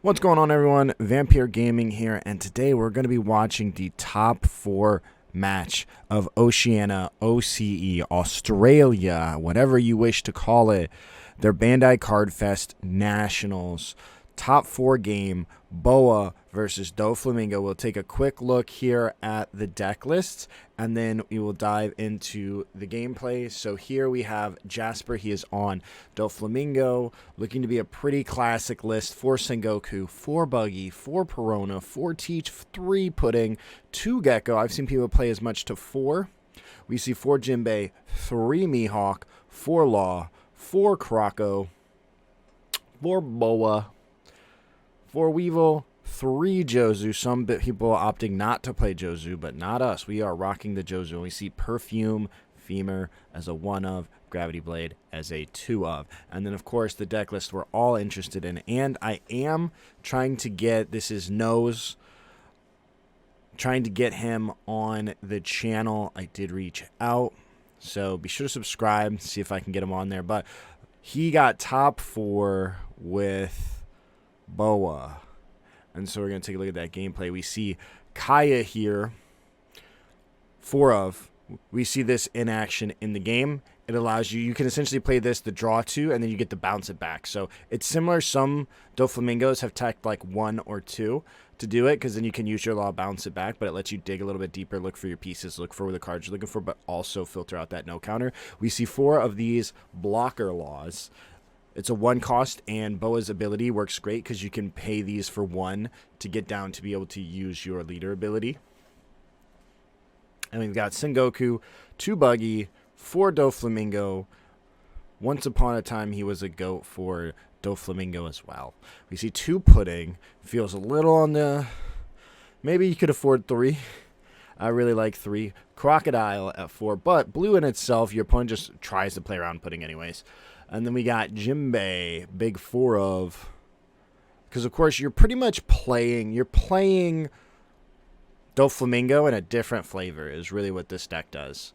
What's going on, everyone? Vampyr Gaming here, and today we're going to be watching the top 4 match of Oceania, OCE, Australia, whatever you wish to call it. Their Bandai Card Fest Nationals. Top 4 game, Boa versus Doflamingo. We'll take a quick look here at the deck lists, and then we will dive into the gameplay. So here we have Jasper. He is on Doflamingo, looking to be a pretty classic list. 4 Sengoku, 4 Buggy, 4 Perona, 4 Teach, 3 Pudding, 2 Gecko. I've seen people play as much to 4. We see 4 Jinbei, 3 Mihawk, 4 Law, 4 Croco, 4 Boa, 4 Weevil, 3 Jozu. Some people opting not to play Jozu, but not us. We are rocking the Jozu. And we see Perfume, Femur as a 1 of, Gravity Blade as a 2 of. And then, of course, the deck list we're all interested in. And I am trying to get, this is Nose, trying to get him on the channel. I did reach out, so be sure to subscribe, see if I can get him on there. But he got top 4 with Boa, and so we're going to take a look at that gameplay. We see Kaya here, 4 of. We see this in action in the game. It allows you can essentially play this the draw 2, and then you get to bounce it back. So it's similar. Some Doflamingos have teched like 1 or 2 to do it, because then you can use your law, bounce it back, but it lets you dig a little bit deeper, look for your pieces, look for the cards you're looking for, but also filter out that no counter. We see 4 of these blocker laws. It's a 1 cost, and Boa's ability works great because you can pay these for 1 to get down to be able to use your leader ability. And we've got Sengoku, 2 Buggy, 4 Doflamingo. Once upon a time, he was a goat for Doflamingo as well. We see 2 Pudding. Feels a little on the... Maybe you could afford 3. I really like 3. Crocodile at 4. But blue in itself, your opponent just tries to play around Pudding anyways. And then we got Jinbei, big 4 of. Because, of course, you're pretty much playing... You're playing Doflamingo in a different flavor is really what this deck does.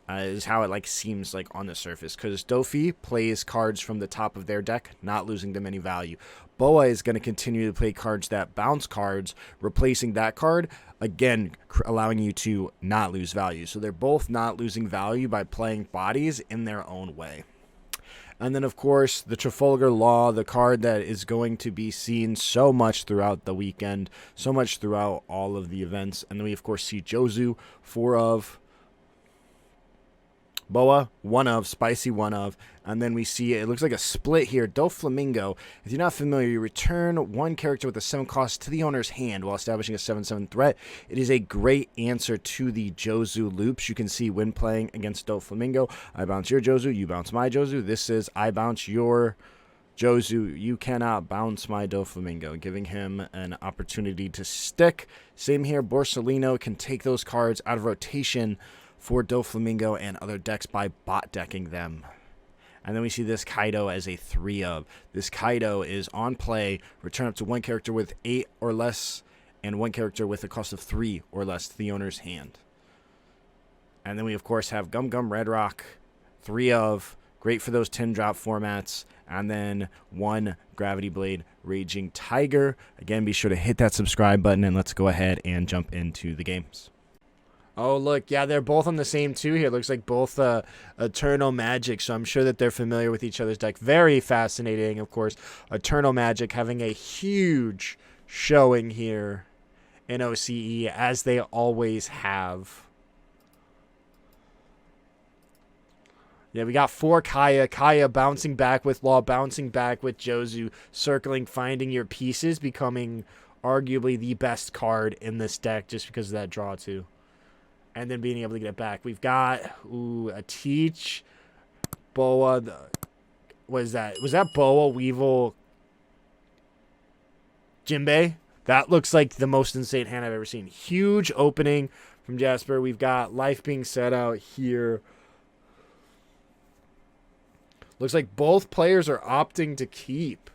Is how it seems like on the surface. Because Dofi plays cards from the top of their deck, not losing them any value. Boa is going to continue to play cards that bounce cards, replacing that card, again, allowing you to not lose value. So they're both not losing value by playing bodies in their own way. And then, of course, the Trafalgar Law, the card that is going to be seen so much throughout the weekend, so much throughout all of the events. And then we, of course, see Jozu, 4 of. Boa, 1 of, Spicy 1 of, and then we see it looks like a split here. Doflamingo, if you're not familiar, you return 1 character with a 7 cost to the owner's hand while establishing a 7/7 threat. It is a great answer to the Jozu loops. You can see when playing against Doflamingo, I bounce your Jozu, you bounce my Jozu. This is I bounce your Jozu, you cannot bounce my Doflamingo, giving him an opportunity to stick. Same here, Borsalino can take those cards out of rotation for Doflamingo and other decks by bot decking them. And then we see this Kaido as a 3 of. This Kaido is on play, return up to 1 character with 8 or less, and 1 character with a cost of 3 or less to the owner's hand. And then we, of course, have Gum Gum Red Rock, 3 of. Great for those 10 drop formats. And then 1 Gravity Blade Raging Tiger. Again, be sure to hit that subscribe button, and let's go ahead and jump into the games. Oh, look, yeah, they're both on the same 2 here. Looks like both Eternal Magic, so I'm sure that they're familiar with each other's deck. Very fascinating, of course. Eternal Magic having a huge showing here in OCE, as they always have. Yeah, we got 4 Kaya. Kaya bouncing back with Law, bouncing back with Jozu, circling, finding your pieces, becoming arguably the best card in this deck just because of that draw, too. And then being able to get it back. We've got, a Teach, Boa. Was that Boa, Weevil, Jinbei? That looks like the most insane hand I've ever seen. Huge opening from Jasper. We've got life being set out here. Looks like both players are opting to keep.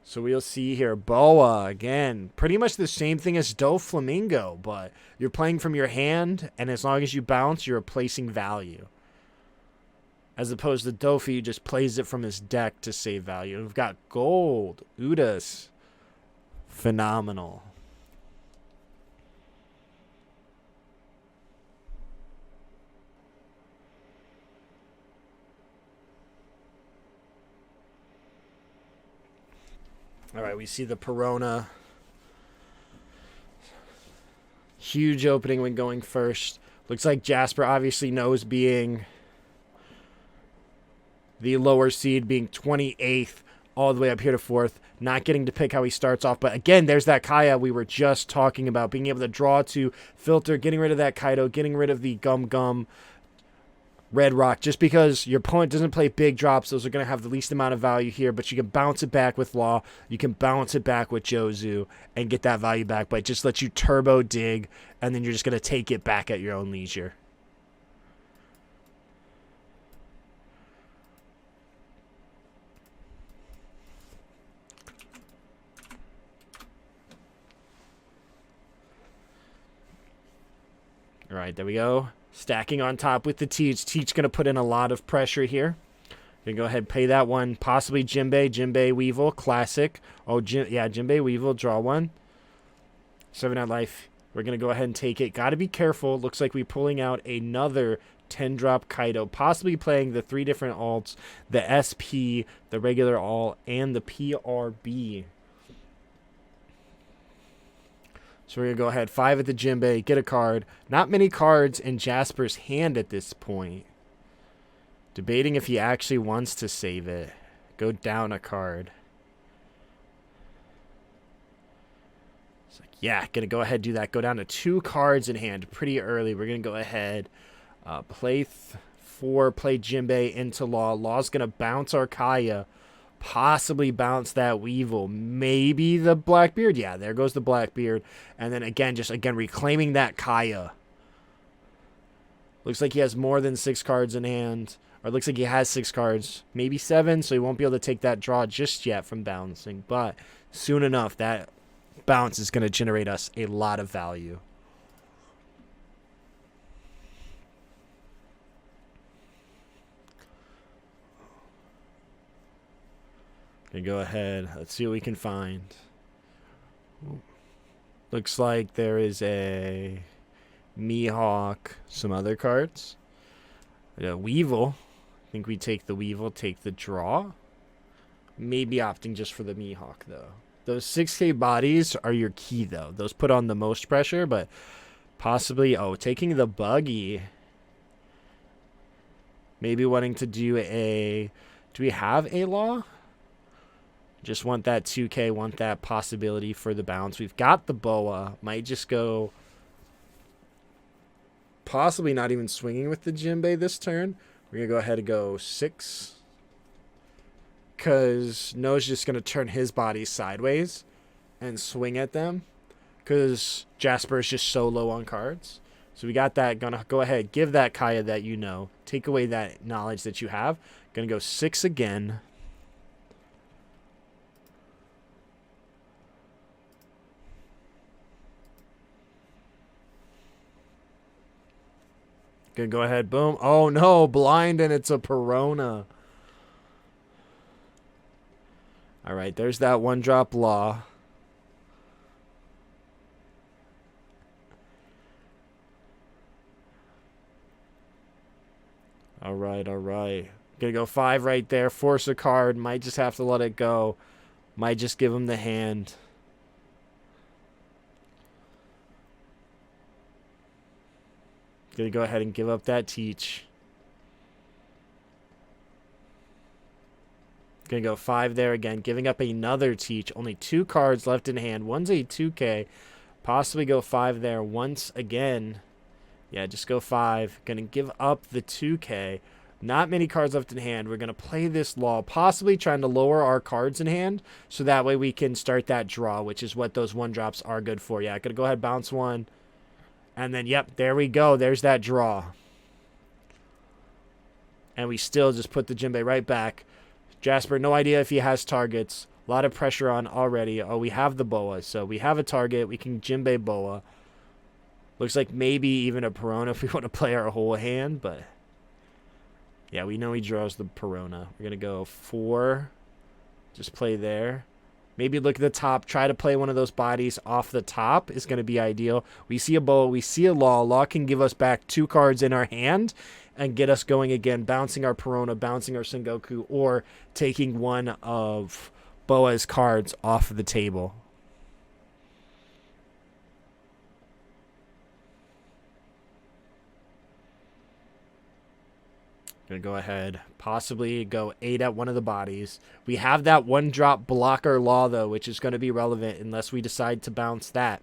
So we'll see here. Boa, again, pretty much the same thing as Doflamingo, but you're playing from your hand, and as long as you bounce, you're replacing value. As opposed to Dofi, just plays it from his deck to save value. We've got gold, Udas, Phenomenal. All right, we see the Perona. Huge opening when going first. Looks like Jasper obviously knows being the lower seed, being 28th all the way up here to 4th. Not getting to pick how he starts off. But again, there's that Kaya we were just talking about. Being able to draw to filter, getting rid of that Kaido, getting rid of the Gum Red Rock. Just because your opponent doesn't play big drops, those are going to have the least amount of value here. But you can bounce it back with Law. You can bounce it back with Jozu and get that value back. But it just lets you turbo dig, and then you're just going to take it back at your own leisure. All right, there we go. Stacking on top with the Teach. Teach going to put in a lot of pressure here. Going to go ahead and pay that one. Possibly Jinbei Weevil. Classic. Oh, Jinbei Weevil. Draw one. 7 out life. We're going to go ahead and take it. Got to be careful. Looks like we're pulling out another 10-drop Kaido. Possibly playing the 3 different alts. The SP, the regular alt, and the PRB. So we're going to go ahead, 5 at the Jinbei, get a card. Not many cards in Jasper's hand at this point. Debating if he actually wants to save it. Go down a card. It's like, yeah, going to go ahead and do that. Go down to 2 cards in hand pretty early. We're going to go ahead, play 4, play Jinbei into Law. Law's going to bounce our Kaya. Possibly bounce that Weevil. Maybe the Blackbeard. Yeah, there goes the Blackbeard. And then again, reclaiming that Kaya. Looks like he has more than 6 cards in hand. Or looks like he has 6 cards. Maybe 7, so he won't be able to take that draw just yet from bouncing. But soon enough, that bounce is going to generate us a lot of value. Gonna go ahead. Let's see what we can find. Looks like there is a Mihawk, some other cards. A Weevil. I think we take the Weevil, take the draw. Maybe opting just for the Mihawk, though. Those 6K bodies are your key, though. Those put on the most pressure, but possibly, taking the Buggy. Maybe wanting to do a... Do we have a Law? Just want that 2K, want that possibility for the bounce. We've got the Boa. Might just go... Possibly not even swinging with the Jinbei this turn. We're going to go ahead and go 6. Because No's just going to turn his body sideways and swing at them. Because Jasper is just so low on cards. So we got that. Going to go ahead, give that Kaya that you know. Take away that knowledge that you have. Going to go 6 again. Gonna go ahead, boom. Oh no, blind, and it's a Perona. All right, there's that 1-drop Law. All right. Gonna go 5 right there. Force a card. Might just have to let it go. Might just give him the hand. Gonna go ahead and give up that Teach. Gonna go 5 there again. Giving up another Teach. Only 2 cards left in hand. One's a 2K. Possibly go 5 there once again. Yeah, just go 5. Gonna give up the 2K. Not many cards left in hand. We're gonna play this Law. Possibly trying to lower our cards in hand. So that way we can start that draw, which is what those 1-drops are good for. Yeah, gonna go ahead, bounce 1. And then, yep, there we go. There's that draw. And we still just put the Jinbei right back. Jasper, no idea if he has targets. A lot of pressure on already. Oh, we have the Boa. So we have a target. We can Jinbei Boa. Looks like maybe even a Perona if we want to play our whole hand. But, yeah, we know he draws the Perona. We're going to go 4. Just play there. Maybe look at the top. Try to play one of those bodies off the top is going to be ideal. We see a Boa. We see a Law. Law can give us back 2 cards in our hand and get us going again, bouncing our Perona, bouncing our Sengoku, or taking one of Boa's cards off of the table. Gonna go ahead, possibly go 8 at one of the bodies. We have that 1-drop blocker Law, though, which is going to be relevant unless we decide to bounce that.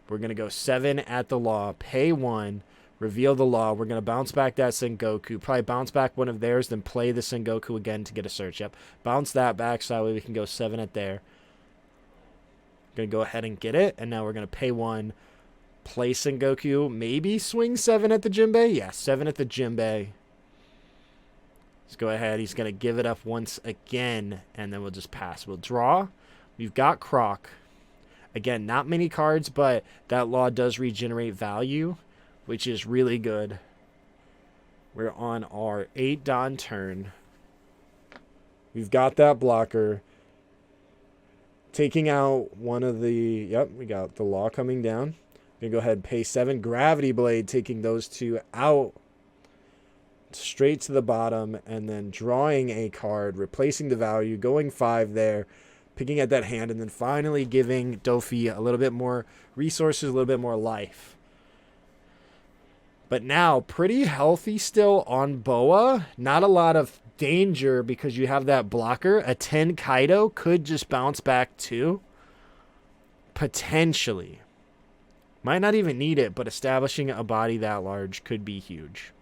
We're going to go 7 at the Law, pay 1, reveal the Law. We're going to bounce back that Sengoku, probably bounce back one of theirs, then play the Sengoku again to get a search. Yep, bounce that back so that way we can go 7 at there. Going to go ahead and get it, and now we're going to pay 1, play Sengoku, maybe swing 7 at the Jinbei. Yeah, 7 at the Jinbei. Let's go ahead. He's going to give it up once again, and then we'll just pass. We'll draw. We've got Croc. Again, not many cards, but that Law does regenerate value, which is really good. We're on our 8 Don turn. We've got that blocker. Taking out one of the... Yep, we got the Law coming down. We're going to go ahead and pay 7. Gravity Blade, taking those 2 out. Straight to the bottom, and then drawing a card, replacing the value, going 5 there, picking at that hand, and then finally giving Dofi a little bit more resources, a little bit more life. But now, pretty healthy still on Boa. Not a lot of danger because you have that blocker. A 10 Kaido could just bounce back too. Potentially. Might not even need it, but establishing a body that large could be huge.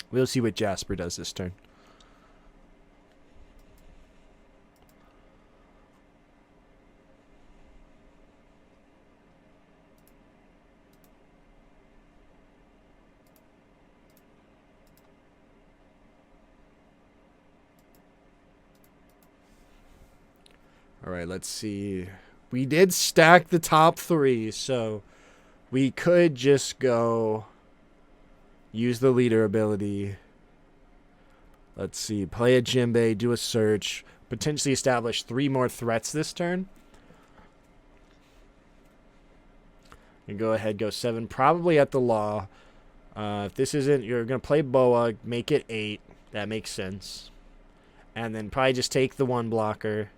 We'll see what Jasper does this turn. All right, let's see. We did stack the top 3, so we could just go... Use the leader ability. Let's see. Play a Jinbei. Do a search. Potentially establish 3 more threats this turn. And go ahead. Go 7. Probably at the Law. If this isn't... You're going to play Boa. Make it 8. That makes sense. And then probably just take the 1 blocker.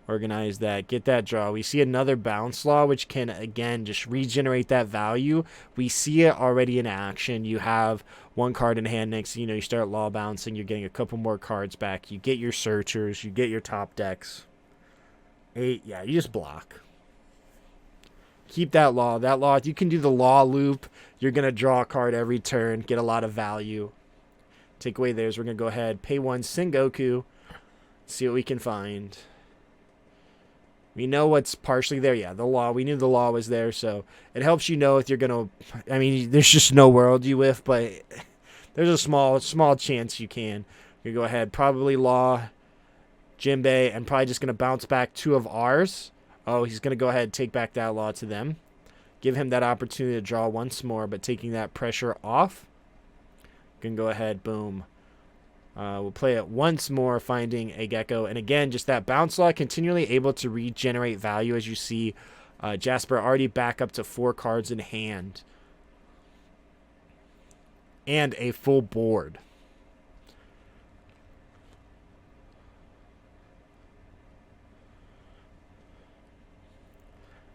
Organize that. Get that draw. We see another bounce Law, which can, again, just regenerate that value. We see it already in action. You have 1 card in hand next. You start Law bouncing. You're getting a couple more cards back. You get your searchers. You get your top decks. 8. Yeah, you just block. Keep that Law. That Law, you can do the Law loop. You're going to draw a card every turn. Get a lot of value. Take away theirs. We're going to go ahead. Pay 1 Sengoku. See what we can find. We know what's partially there. Yeah, the Law. We knew the Law was there, so it helps you know if you're going to... I mean, there's just no world you with, but there's a small chance you can. You go ahead. Probably Law, Jinbei, and probably just going to bounce back 2 of ours. Oh, he's going to go ahead and take back that Law to them. Give him that opportunity to draw once more, but taking that pressure off. Can go ahead. Boom. We'll play it once more, finding a Gecko. And again, just that bounce Law, continually able to regenerate value. As you see, Jasper already back up to 4 cards in hand. And a full board.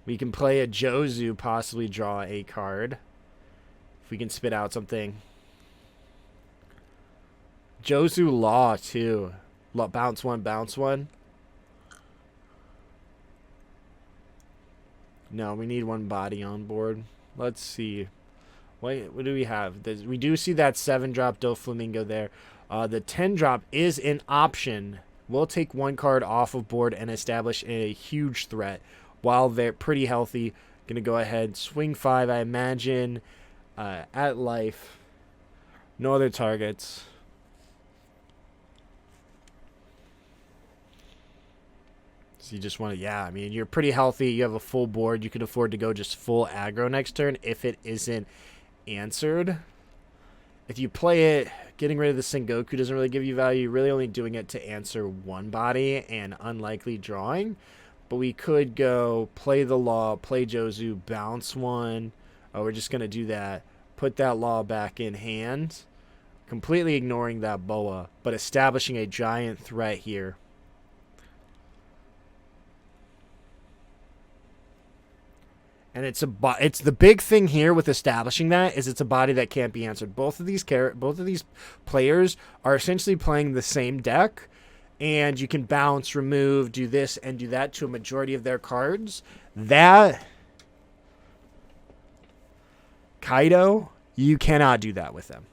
We can play a Jozu, possibly draw a card. If we can spit out something. Jozu Law, too. Bounce 1, bounce 1. No, we need 1 body on board. Let's see. What do we have? We do see that 7-drop Doflamingo there. The 10-drop is an option. We'll take 1 card off of board and establish a huge threat. While they're pretty healthy, going to go ahead, swing 5, I imagine, at life. No other targets. So you just want to, yeah, I mean, you're pretty healthy. You have a full board. You can afford to go just full aggro next turn if it isn't answered. If you play it, getting rid of the Sengoku doesn't really give you value. You're really only doing it to answer one body and unlikely drawing. But we could go play the Law, play Jozu, bounce one. Oh, we're just going to do that. Put that Law back in hand. Completely ignoring that Boa, but establishing a giant threat here. And it's the big thing here with establishing that is it's a body that can't be answered. Both of these players are essentially playing the same deck, and you can bounce, remove, do this and do that to a majority of their cards. That Kaido, you cannot do that with them.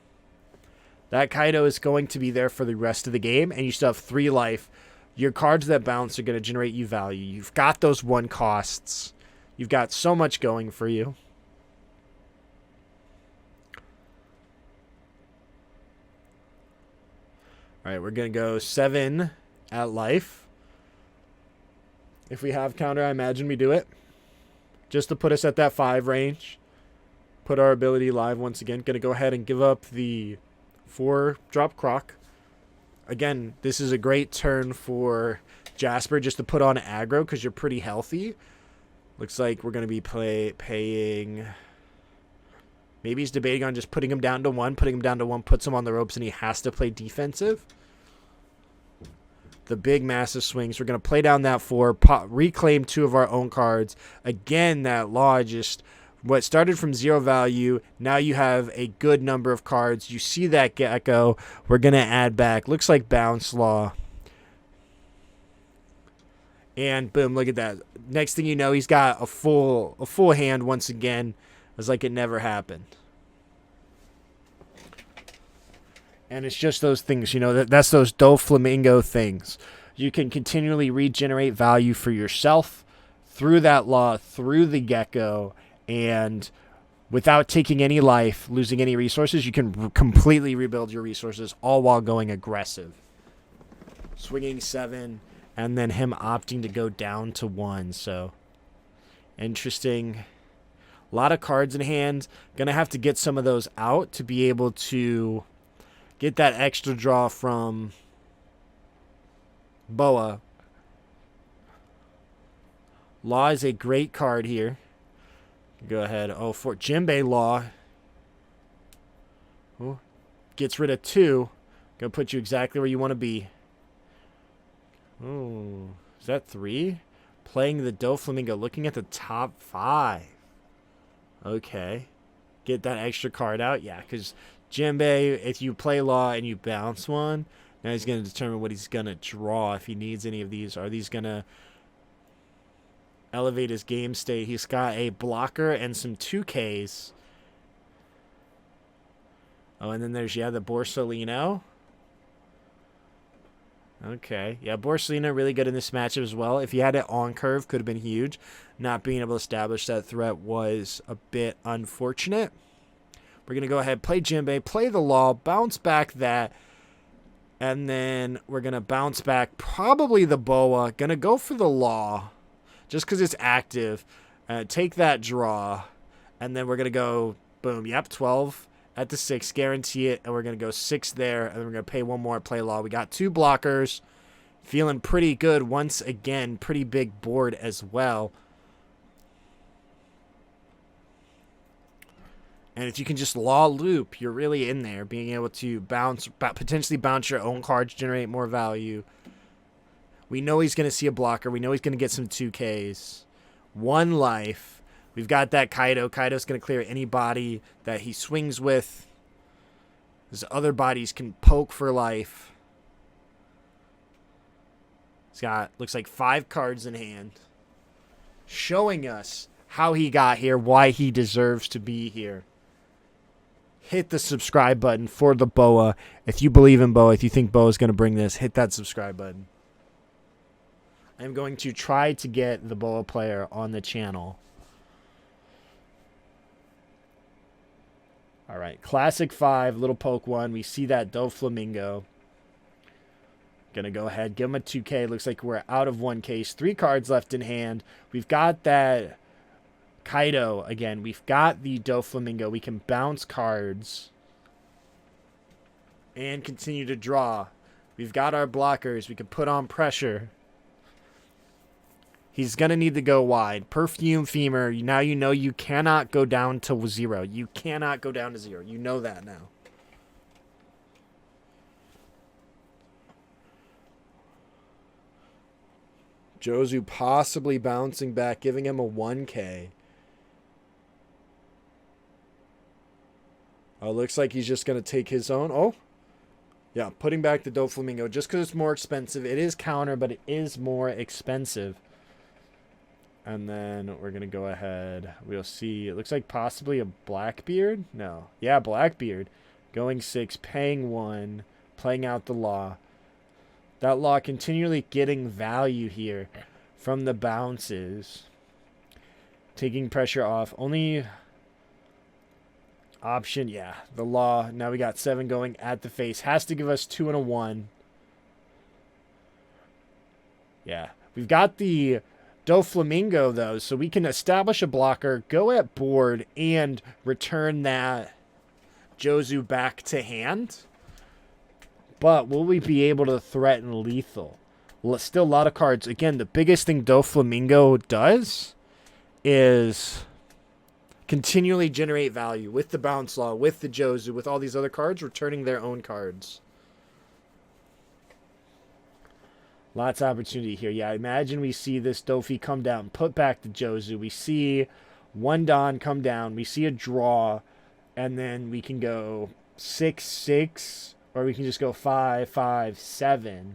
That Kaido is going to be there for the rest of the game, and you still have 3 life. Your cards that bounce are going to generate you value. You've got those 1 costs. You've got so much going for you. All right, we're going to go 7 at life. If we have counter, I imagine we do it. Just to put us at that 5 range. Put our ability live once again. Going to go ahead and give up the 4-drop Croc. Again, this is a great turn for Jasper just to put on aggro because you're pretty healthy. Looks like we're going to be paying... Maybe he's debating on just putting him down to 1. Putting him down to 1 puts him on the ropes, and he has to play defensive. The big, massive swings. We're going to play down that 4. Reclaim 2 of our own cards. Again, that Law just... What started from 0 value, now you have a good number of cards. You see that Gecko. We're going to add back. Looks like Bounce Law. And boom, look at that. Next thing you know, he's got a full hand once again. It's like it never happened. And it's just those things, you know, that's those Doflamingo things. You can continually regenerate value for yourself through that Law, through the Gecko, and without taking any life, losing any resources, you can completely rebuild your resources, all while going aggressive. Swinging 7... And then him opting to go down to 1. So, interesting. A lot of cards in hand. Going to have to get some of those out to be able to get that extra draw from Boa. Law is a great card here. Go ahead. Oh, for Jinbei Law. Ooh. Gets rid of 2. Going to put you exactly where you want to be. Oh, is that 3? Playing the Doflamingo, looking at the top 5. Okay. Get that extra card out. Yeah, because Jinbei, if you play Law and you bounce one, now he's going to determine what he's going to draw if he needs any of these. Are these going to elevate his game state? He's got a blocker and some 2Ks. Oh, and then there's, yeah, the Borsalino. Okay. Yeah, Borsalino really good in this matchup as well. If he had it on curve, could have been huge. Not being able to establish that threat was a bit unfortunate. We're going to go ahead, play Jinbei, play the Law, bounce back that, and then we're going to bounce back probably the Boa. Going to go for the Law just because it's active. Take that draw, and then we're going to go, boom, yep, 12 at the 6, guarantee it, and we're going to go 6 there, and then we're going to pay 1 more, play Law. We got 2 blockers, feeling pretty good once again, pretty big board as well. And if you can just Law loop, you're really in there, being able to bounce, potentially bounce your own cards, generate more value. We know he's going to see a blocker. We know he's going to get some 2Ks. 1 life. We've got that Kaido. Kaido's going to clear any body that he swings with. His other bodies can poke for life. He's got, looks like 5 cards in hand. Showing us how he got here, why he deserves to be here. Hit the subscribe button for the Boa. If you believe in Boa, if you think Boa is going to bring this, hit that subscribe button. I'm going to try to get the Boa player on the channel. All right, classic 5, little poke 1. We see that Doflamingo. Gonna go ahead, give him a 2K. Looks like we're out of 1 case. 3 cards left in hand. We've got that Kaido again. We've got the Doflamingo. We can bounce cards. and continue to draw. We've got our blockers. We can put on pressure. He's going to need to go wide. Perfume Femur, now you know you cannot go down to 0. You cannot go down to 0. You know that now. Jozu possibly bouncing back, giving him a 1K. Oh, looks like he's just going to take his own. Oh, yeah, putting back the Doflamingo just because it's more expensive. It is counter, but it is more expensive. And then we're going to go ahead. We'll see. It looks like possibly a Blackbeard. No. Yeah, Blackbeard. Going 6, paying 1, playing out the Law. That Law continually getting value here from the bounces. Taking pressure off. Only option, yeah, the Law. Now we got 7 going at the face. Has to give us 2 and a 1. Yeah. We've got the Doflamingo, though, so we can establish a blocker, go at board, and return that Jozu back to hand. But will we be able to threaten lethal? Well, still a lot of cards. Again, the biggest thing Doflamingo does is continually generate value with the Bounce Law, with the Jozu, with all these other cards, returning their own cards. Lots of opportunity here. Yeah, imagine we see this Dofi come down, put back the Jozu. We see one Don come down. We see a draw, and then we can go 6-6, or we can just go 5-5-7.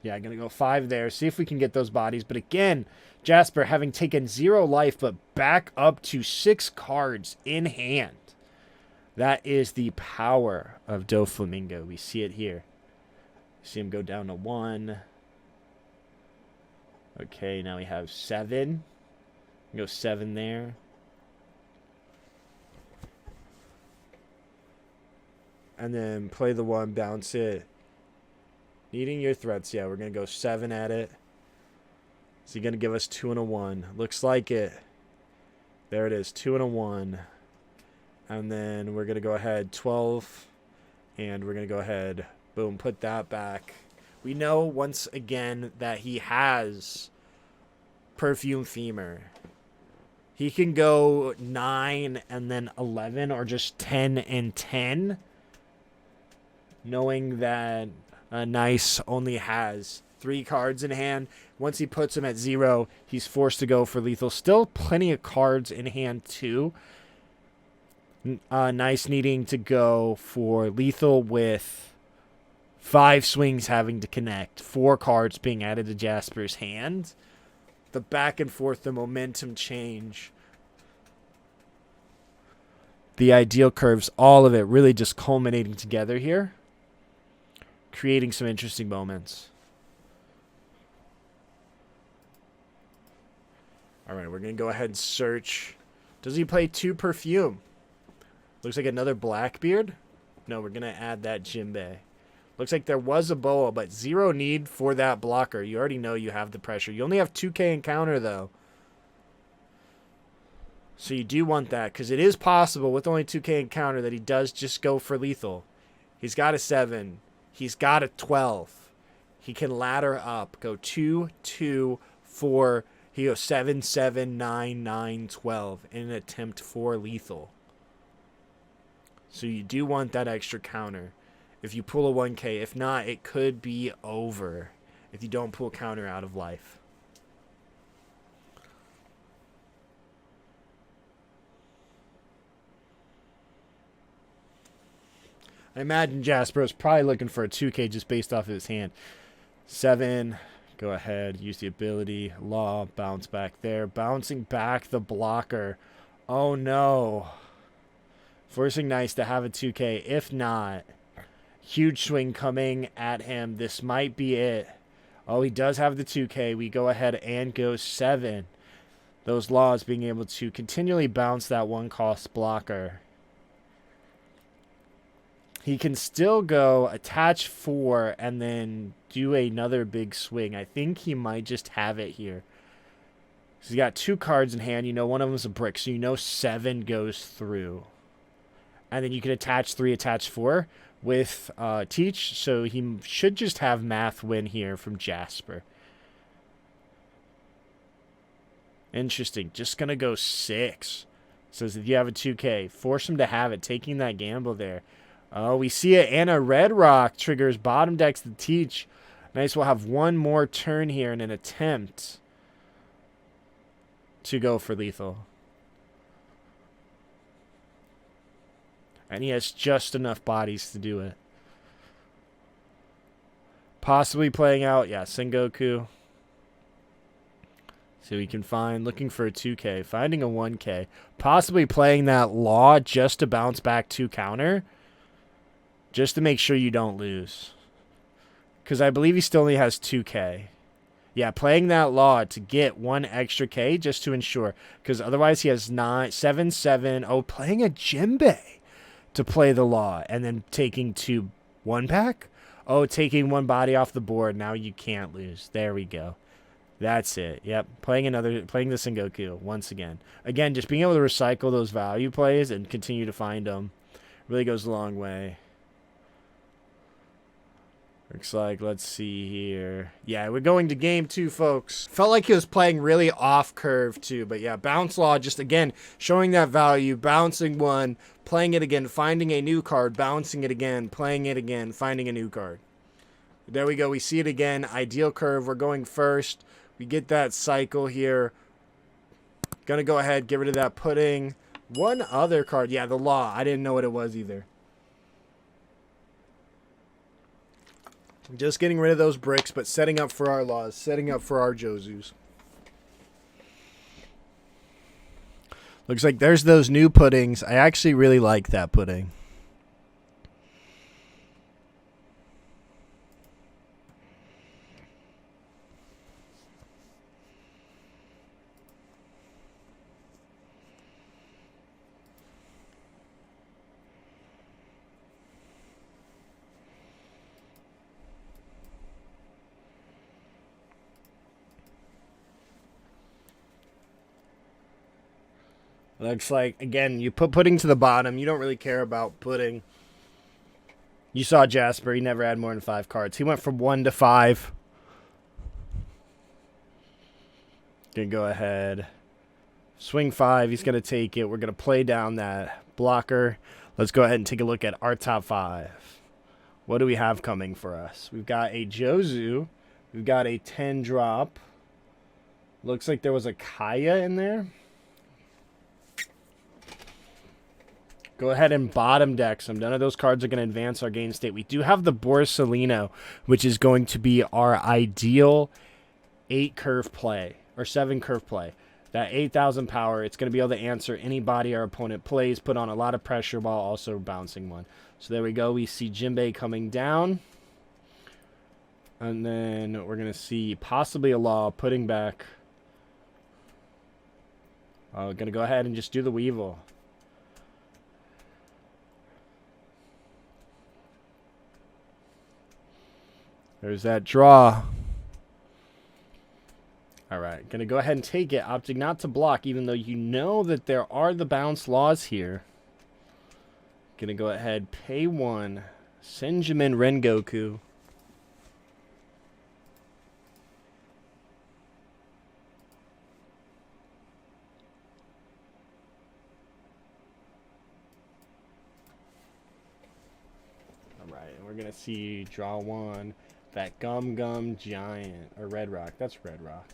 Yeah, I'm going to go 5 there. See if we can get those bodies. But again, Jasper having taken 0 life, but back up to 6 cards in hand. That is the power of Doflamingo. We see it here. See him go down to 1. Okay, now we have 7. Go 7 there. And then play the 1, bounce it. Needing your threats. Yeah, we're going to go 7 at it. So you're going to give us 2 and a 1. Looks like it. There it is, 2 and a 1. And then we're going to go ahead 12. And we're going to go ahead, boom, put that back. We know once again that he has Perfume Femur. He can go 9 and then 11 or just 10 and 10. Knowing that Nice only has 3 cards in hand. Once he puts him at 0, he's forced to go for lethal. Still plenty of cards in hand too. Nice needing to go for lethal with 5 swings having to connect. 4 cards being added to Jasper's hand. The back and forth, the momentum change. The ideal curves, all of it really just culminating together here. Creating some interesting moments. All right, we're going to go ahead and search. Does he play 2 Perfume? Looks like another Blackbeard. No, we're going to add that Jinbei. Looks like there was a Boa, but 0 need for that blocker. You already know you have the pressure. You only have 2K encounter, though. So you do want that, because it is possible with only 2K encounter that he does just go for lethal. He's got a 7. He's got a 12. He can ladder up. Go 2, 2, 4. He goes 7, 7, 9, 9, 12 in an attempt for lethal. So you do want that extra counter. If you pull a 1K, if not, it could be over if you don't pull counter out of life. I imagine Jasper is probably looking for a 2K just based off of his hand. 7, go ahead, use the ability. Law, bounce back there. Bouncing back the blocker. Oh no. Forcing Nice to have a 2K. If not, huge swing coming at him. This might be it. Oh, he does have the 2K. We go ahead and go 7. Those Laws being able to continually bounce that 1-cost blocker. He can still go attach 4 and then do another big swing. I think he might just have it here. So he's got 2 cards in hand. You know one of them's a brick, so you know 7 goes through. And then you can attach 3, attach 4 with Teach. So he should just have math win here from Jasper. Interesting. Just going to go 6. Says if you have a 2K, force him to have it. Taking that gamble there. Oh, we see it. And a red rock triggers bottom decks to Teach. Nice. We'll have one more turn here in an attempt to go for lethal. And he has just enough bodies to do it. Possibly playing out, yeah, Sengoku. So we can find, looking for a 2K, finding a 1K. Possibly playing that Law just to bounce back 2 counter. Just to make sure you don't lose. Because I believe he still only has 2K. Yeah, playing that Law to get 1 extra K just to ensure. Because otherwise he has 7, 7. Oh, playing a Jinbei to play the Law. And then taking 2 1-pack. Oh, taking 1 body off the board. Now you can't lose. There we go. That's it. Yep. Playing the Sengoku once again. Again, just being able to recycle those value plays and continue to find them really goes a long way. Looks like, let's see here. Yeah, we're going to game 2, folks. Felt like he was playing really off curve too, but yeah, bounce Law just again showing that value, bouncing 1, playing it again, finding a new card, bouncing it again, playing it again, finding a new card. There we go. We see it again. Ideal curve. We're going first. We get that cycle here. Gonna go ahead, get rid of that pudding. One other card. Yeah, the Law. I didn't know what it was either. Just getting rid of those bricks, but setting up for our Laws, setting up for our Jozus. Looks like there's those new puddings. I actually really like that pudding. Looks like, again, you put pudding to the bottom. You don't really care about pudding. You saw Jasper. He never had more than 5 cards. He went from 1 to 5. Gonna go ahead. Swing 5. He's going to take it. We're going to play down that blocker. Let's go ahead and take a look at our top 5. What do we have coming for us? We've got a Jozu. We've got a 10 drop. Looks like there was a Kaya in there. Go ahead and bottom deck some. None of those cards are going to advance our game state. We do have the Borsalino, which is going to be our ideal 8 curve play, or 7 curve play. That 8,000 power, it's going to be able to answer any body our opponent plays, put on a lot of pressure while also bouncing 1. So there we go. We see Jinbei coming down. And then we're going to see possibly a Law putting back. Oh, going to go ahead and just do the Weevil. There's that draw. All right, going to go ahead and take it, opting not to block, even though you know that there are the bounce Laws here. Going to go ahead, pay 1. Senjamin Rengoku. All right, and we're going to see draw 1. That Gum Giant, or Red Rock. That's Red Rock.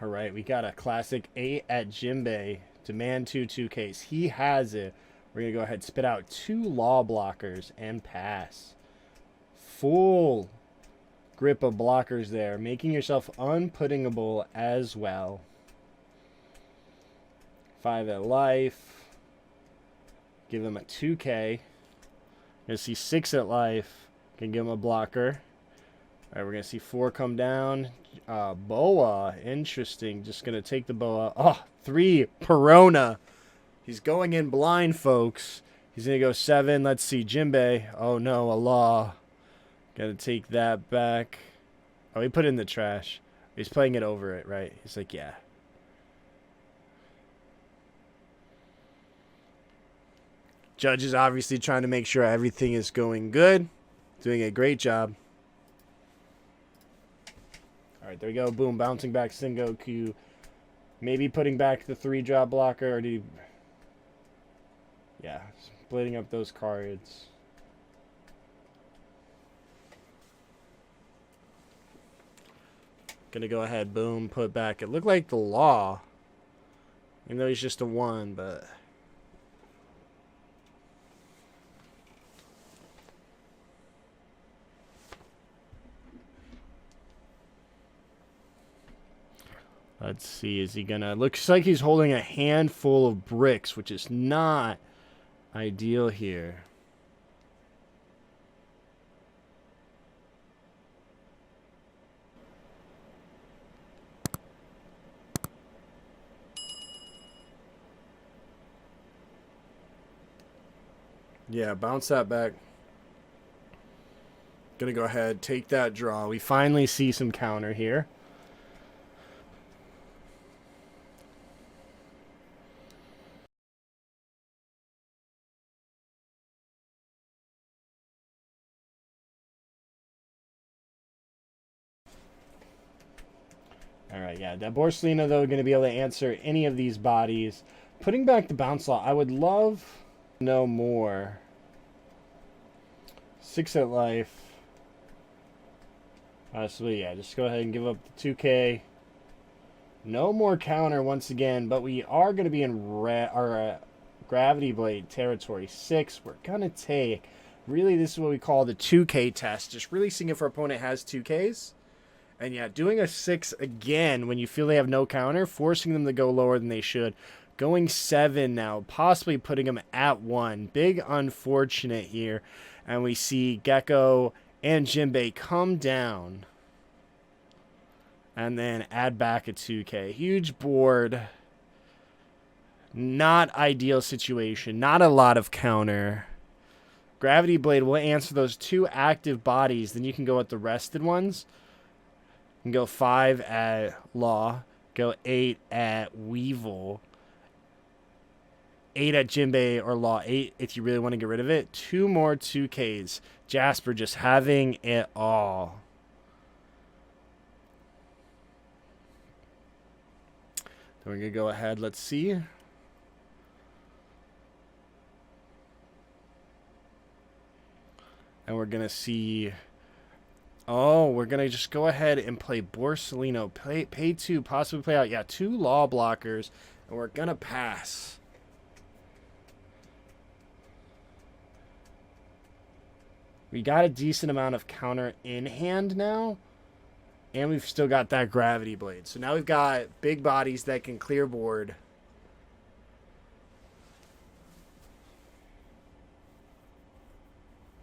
All right, we got a classic 8 at Jinbei. Demand 2 2Ks. He has it. We're going to go ahead and spit out 2 Law blockers and pass. Full grip of blockers there, making yourself unputtingable as well. 5 at life. Give him a 2K. Gonna see 6 at life. Can give him a blocker. Alright, we're gonna see 4 come down. Boa. Interesting. Just gonna take the Boa. Oh, 3 Perona. He's going in blind, folks. He's gonna go 7. Let's see. Jinbei. Oh no, a Law. Gotta take that back. Oh, he put it in the trash. He's playing it over it, right? He's like, yeah. Judge is obviously trying to make sure everything is going good. Doing a great job. All right, there we go. Boom, bouncing back Sengoku. Maybe putting back the 3-drop blocker. Or do you... Yeah, splitting up those cards. Gonna go ahead, boom, put back. It looked like the law. Even though he's just a 1, but... Let's see, is he gonna... Looks like he's holding a handful of bricks, which is not ideal here. Yeah, bounce that back. Gonna go ahead, take that draw. We finally see some counter here. Alright, yeah. That Borsalino, though, going to be able to answer any of these bodies. Putting back the bounce law, I would love to know more. 6 at life. Honestly, yeah, just go ahead and give up the 2K. No more counter once again, but we are going to be in our Gravity Blade territory. 6, we're going to take. Really, this is what we call the 2K test. Just really seeing if our opponent has 2Ks. And yeah, doing a 6 again when you feel they have no counter, forcing them to go lower than they should. Going 7 now, possibly putting them at 1. Big unfortunate here. And we see Gecko and Jinbei come down. And then add back a 2K. Huge board. Not ideal situation. Not a lot of counter. Gravity Blade will answer those 2 active bodies. Then you can go with the rested ones. You can go 5 at Law. Go 8 at Weevil. 8 at Jinbei or Law. 8 if you really want to get rid of it. 2 more 2Ks. Jasper just having it all. Then we're going to go ahead. Let's see. And we're going to see... Oh, we're going to just go ahead and play Borsalino. Pay 2, possibly play out. Yeah, 2 law blockers. And we're going to pass. We got a decent amount of counter in hand now. And we've still got that Gravity Blade. So now we've got big bodies that can clear board.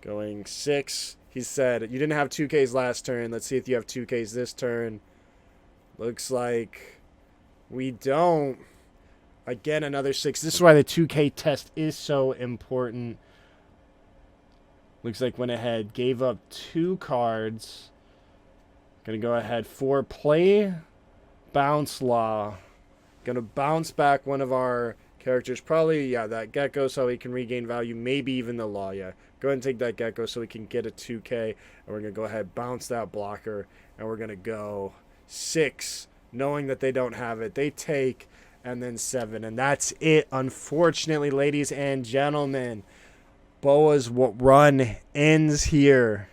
Going 6. He said, you didn't have 2Ks last turn. Let's see if you have 2Ks this turn. Looks like we don't. Again, another 6. This is why the 2K test is so important. Looks like went ahead, gave up 2 cards. Gonna go ahead for play bounce law. Gonna bounce back one of our characters. Probably, yeah, that Gecko so he can regain value. Maybe even the law, yeah. Go ahead and take that Gecko so we can get a 2K. And we're gonna go ahead, bounce that blocker. And we're gonna go 6, knowing that they don't have it. They take, and then 7. And that's it, unfortunately, ladies and gentlemen. Boa's run ends here.